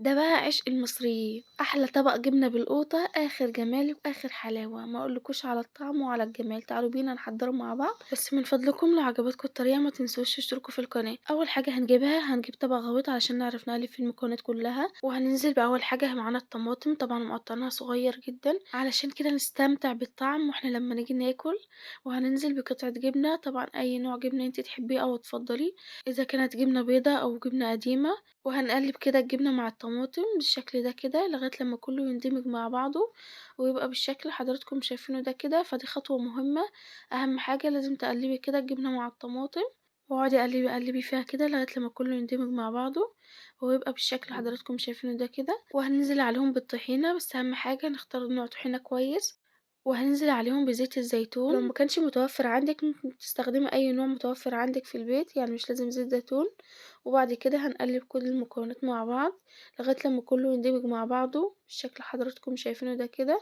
ده بقى عشق المصريين، أحلى طبق جبنة بالقوطة، آخر جمال وآخر حلاوة، ما أقولكوش على الطعم وعلى الجمال، تعالوا بينا نحضره مع بعض، بس من فضلكم لو عجبتكم الطريقة ما تنسوش تشتركوا في القناة. أول حاجة هنجيب طبق غويط علشان نعرف نقلب فيه المكونات كلها، وهننزل بأول حاجة معانا الطماطم، طبعا مقطعينها صغير جدا علشان كده نستمتع بالطعم واحنا لما نيجي ناكل، وهننزل بقطعة جبنة، طبعا أي نوع جبنة انتي تحبيه أو تفضليه، إذا كانت جبنة بيضة أو جبنة قديمة، وهنقلب كده الجبنة مع الطماطم بالشكل ده كده لغاية لما كله يندمج مع بعضه ويبقى بالشكل اللي حضراتكم شايفينه ده كده، فدي خطوة مهمة. أهم حاجة لازم تقلبي كده الجبنة مع الطماطم واقعدي قلبي فيها كده لغاية لما كله يندمج مع بعضه ويبقى بالشكل اللي حضراتكم شايفينه ده كده، وهننزل عليهم بالطحينة، بس أهم حاجة نختار نوع طحينة كويس، وهننزل عليهم بزيت الزيتون، لو مكانش متوفر عندك ممكن تستخدمي أي نوع متوفر عندك في البيت، يعني مش لازم زيت زيتون. وبعد كده هنقلب كل المكونات مع بعض لغاية لما كله يندمج مع بعضه بالشكل اللي حضراتكم شايفينه ده كده،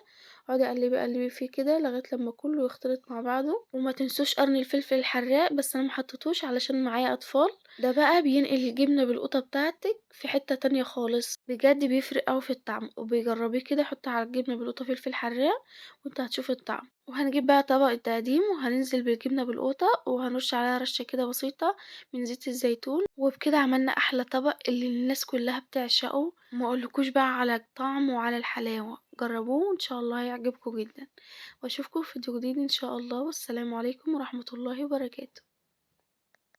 اقعدي قلبي فيه كده لغاية لما كله يختلط مع بعضه، وما تنسوش قرن الفلفل الحراق، بس انا محطتوش علشان معايا اطفال، ده بقى بينقل الجبنة بالقطة بتاعتك في حتة تانية خالص، بجد بيفرق اوي في الطعم، وبيجربيه كده حطي على الجبنة بالقطة فلفل حراق وانت هتشوفي الطعم. وهنجيب بقى طبق التقديم وهننزل بالجبنة بالقوطة وهنرش عليها رشة كده بسيطة من زيت الزيتون، وبكده عملنا أحلى طبق اللي الناس كلها بتعشقه، وما اقولكوش بقى على الطعم وعلى الحلاوة، جربوه إن شاء الله هيعجبكم جدا، واشوفكم في فيديو جديد إن شاء الله، والسلام عليكم ورحمة الله وبركاته.